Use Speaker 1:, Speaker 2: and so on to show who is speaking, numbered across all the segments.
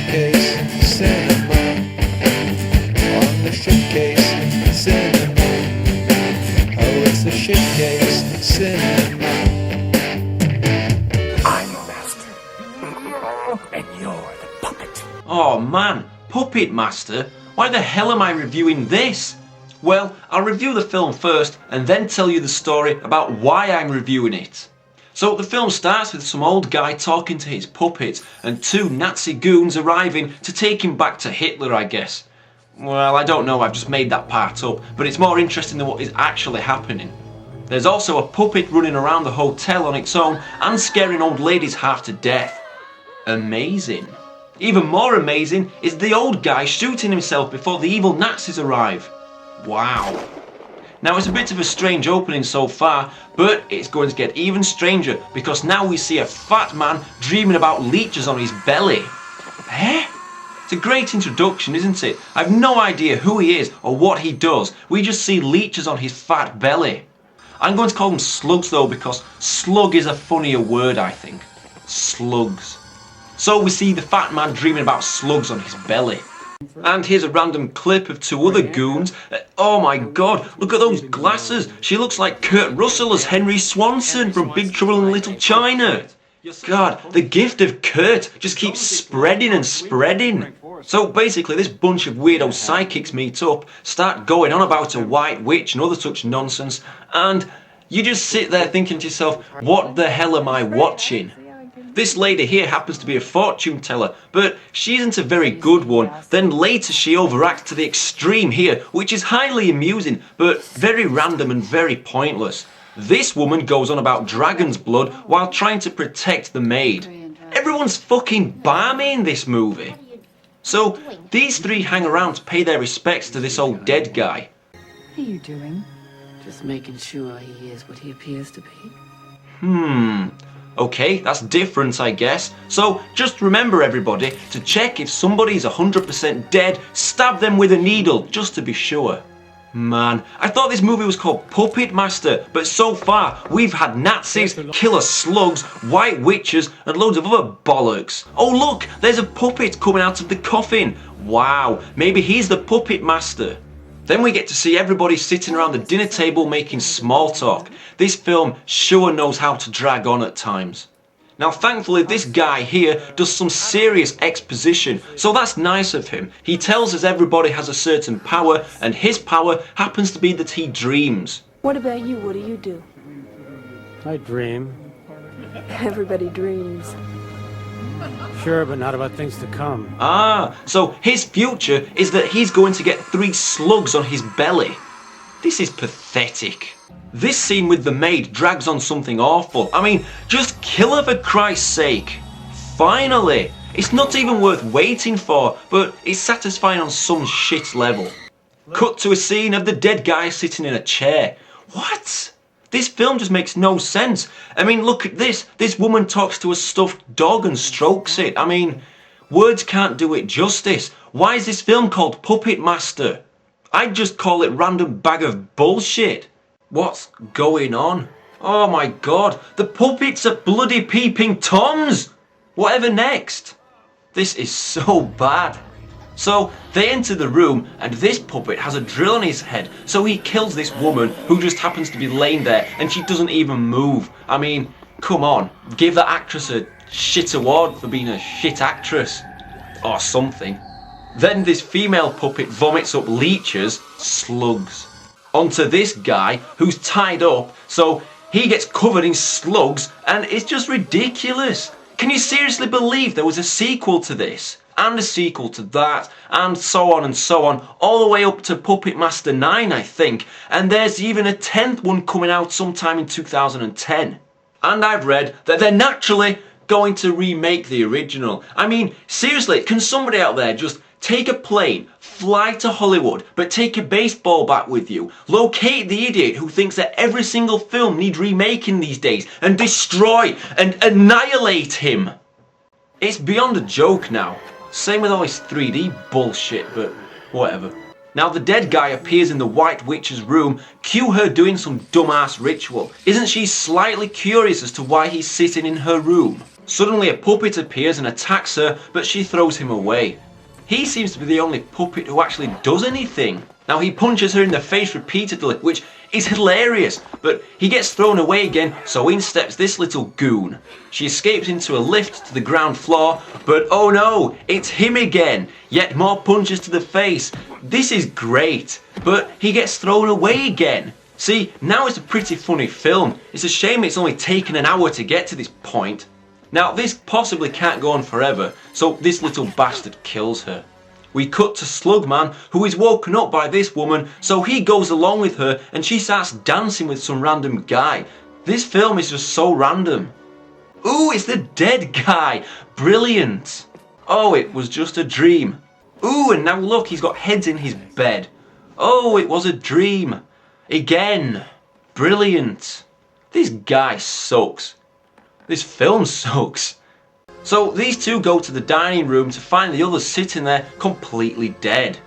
Speaker 1: Shitcase Cinema. On the Shitcase Cinema. Oh, it's the Shitcase Cinema.
Speaker 2: I'm the master, and you're the puppet.
Speaker 3: Oh man, Puppetmaster? Why the hell am I reviewing this? Well, I'll review the film first and then tell you the story about why I'm reviewing it. So the film starts with some old guy talking to his puppet and two Nazi goons arriving to take him back to Hitler, I guess. Well, I don't know, I've just made that part up, but it's more interesting than what is actually happening. There's also a puppet running around the hotel on its own and scaring old ladies half to death. Amazing. Even more amazing is the old guy shooting himself before the evil Nazis arrive. Wow. Now it's a bit of a strange opening so far, but it's going to get even stranger because now we see a fat man dreaming about leeches on his belly. Eh? It's a great introduction, isn't it? I've no idea who he is or what he does. We just see leeches on his fat belly. I'm going to call them slugs though because slug is a funnier word, I think. Slugs. So we see the fat man dreaming about slugs on his belly. And here's a random clip of two other goons. Oh my god, look at those glasses. She looks like Kurt Russell as Henry Swanson from Big Trouble in Little China. God, the gift of Kurt just keeps spreading and spreading. So basically this bunch of weirdo psychics meet up, start going on about a white witch and other such nonsense, and you just sit there thinking to yourself, what the hell am I watching? This lady here happens to be a fortune teller, but she isn't a very good one. Then later she overacts to the extreme here, which is highly amusing, but very random and very pointless. This woman goes on about dragon's blood while trying to protect the maid. Everyone's fucking balmy in this movie. So these three hang around to pay their respects to this old dead guy.
Speaker 4: What are you doing? Just making sure he is what he appears to be.
Speaker 3: Okay, that's different, I guess. So just remember, everybody, to check if somebody's 100% dead, stab them with a needle, just to be sure. Man, I thought this movie was called Puppetmaster, but so far we've had Nazis, killer slugs, white witches, and loads of other bollocks. Oh look, there's a puppet coming out of the coffin. Wow, maybe he's the Puppetmaster. Then we get to see everybody sitting around the dinner table making small talk. This film sure knows how to drag on at times. Now thankfully this guy here does some serious exposition, so that's nice of him. He tells us everybody has a certain power, and his power happens to be that he dreams.
Speaker 5: What about you? What do?
Speaker 6: I dream.
Speaker 5: Everybody dreams.
Speaker 6: Sure, but not about things to come.
Speaker 3: Ah, so his future is that he's going to get 3 slugs on his belly. This is pathetic. This scene with the maid drags on something awful. I mean, just kill her for Christ's sake. Finally! It's not even worth waiting for, but it's satisfying on some shit level. Cut to a scene of the dead guy sitting in a chair. What? This film just makes no sense. I mean, look at this. This woman talks to a stuffed dog and strokes it. I mean, words can't do it justice. Why is this film called Puppetmaster? I'd just call it random bag of bullshit. What's going on? Oh my god, the puppets are bloody peeping Toms! Whatever next? This is so bad. So they enter the room and this puppet has a drill on his head, so he kills this woman who just happens to be laying there and she doesn't even move. I mean, come on, give that actress a shit award for being a shit actress. Or something. Then this female puppet vomits up leeches, slugs, onto this guy who's tied up, so he gets covered in slugs, and it's just ridiculous. Can you seriously believe there was a sequel to this? And a sequel to that, and so on, all the way up to Puppetmaster 9, I think, and there's even a 10th one coming out sometime in 2010. And I've read that they're naturally going to remake the original. I mean, seriously, can somebody out there just take a plane, fly to Hollywood, but take a baseball bat with you, locate the idiot who thinks that every single film needs remaking these days, and destroy and annihilate him? It's beyond a joke now. Same with all this 3D bullshit, but whatever. Now the dead guy appears in the White Witch's room, cue her doing some dumbass ritual. Isn't she slightly curious as to why he's sitting in her room? Suddenly a puppet appears and attacks her, but she throws him away. He seems to be the only puppet who actually does anything. Now he punches her in the face repeatedly, which is hilarious, but he gets thrown away again, so in steps this little goon. She escapes into a lift to the ground floor, but oh no, it's him again. Yet more punches to the face. This is great, but he gets thrown away again. See, now it's a pretty funny film. It's a shame it's only taken an hour to get to this point. Now this possibly can't go on forever, so this little bastard kills her. We cut to Slugman, who is woken up by this woman, so he goes along with her and she starts dancing with some random guy. This film is just so random. Ooh, it's the dead guy. Brilliant. Oh, it was just a dream. Ooh, and now look, he's got heads in his bed. Oh, it was a dream. Again. Brilliant. This guy sucks. This film sucks. So these two go to the dining room to find the others sitting there completely dead.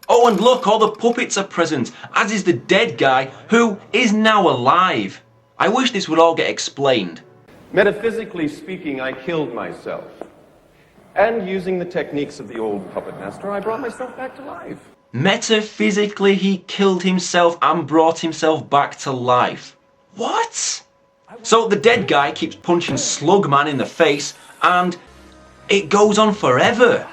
Speaker 3: Oh, and look, all the puppets are present, as is the dead guy, who is now alive. I wish this would all get explained.
Speaker 7: Metaphysically speaking, I killed myself. And using the techniques of the old Puppetmaster, I brought myself back to life.
Speaker 3: Metaphysically, he killed himself and brought himself back to life. What? So the dead guy keeps punching Slugman in the face, and it goes on forever.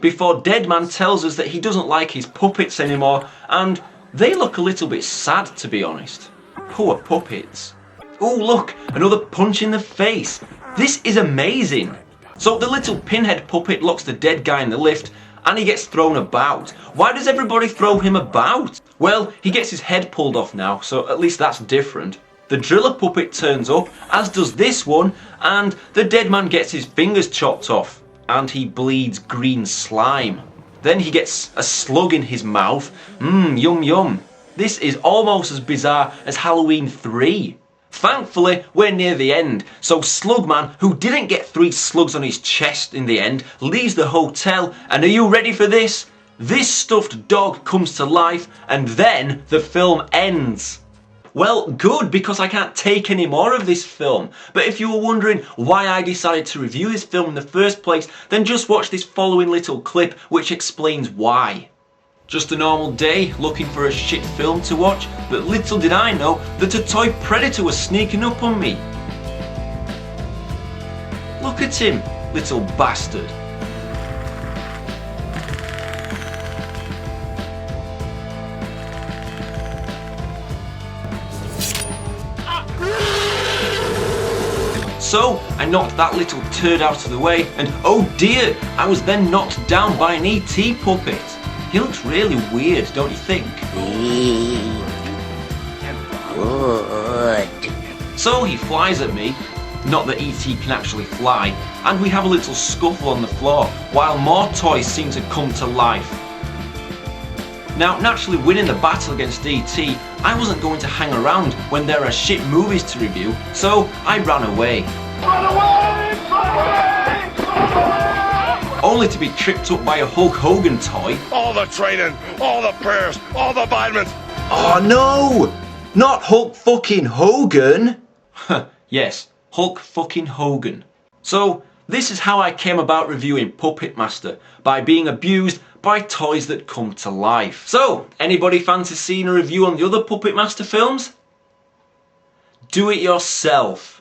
Speaker 3: Before Deadman tells us that he doesn't like his puppets anymore, and they look a little bit sad, to be honest. Poor puppets. Oh look, another punch in the face. This is amazing. So the little pinhead puppet locks the dead guy in the lift, and he gets thrown about. Why does everybody throw him about? Well, he gets his head pulled off now, so at least that's different. The driller puppet turns up, as does this one, and the dead man gets his fingers chopped off, and he bleeds green slime. Then he gets a slug in his mouth. Yum yum. This is almost as bizarre as Halloween 3. Thankfully, we're near the end, so Slugman, who didn't get 3 slugs on his chest in the end, leaves the hotel, and are you ready for this? This stuffed dog comes to life, and then the film ends. Well, good, because I can't take any more of this film. But if you were wondering why I decided to review this film in the first place, then just watch this following little clip which explains why. Just a normal day, looking for a shit film to watch, but little did I know that a toy predator was sneaking up on me. Look at him, little bastard. So, I knocked that little turd out of the way, and oh dear, I was then knocked down by an E.T. puppet. He looks really weird, don't you think?
Speaker 8: Good.
Speaker 3: So he flies at me, not that E.T. can actually fly, and we have a little scuffle on the floor, while more toys seem to come to life. Now, naturally winning the battle against E.T., I wasn't going to hang around when there are shit movies to review, so I ran away.
Speaker 2: Run away! Run away! Run away!
Speaker 3: Only to be tripped up by a Hulk Hogan toy.
Speaker 9: All the training, all the prayers, all the vitamins.
Speaker 3: Oh no! Not Hulk fucking Hogan! Yes, Hulk fucking Hogan. So, this is how I came about reviewing Puppetmaster, by being abused by toys that come to life. So, anybody fancy seeing a review on the other Puppetmaster films? Do it yourself.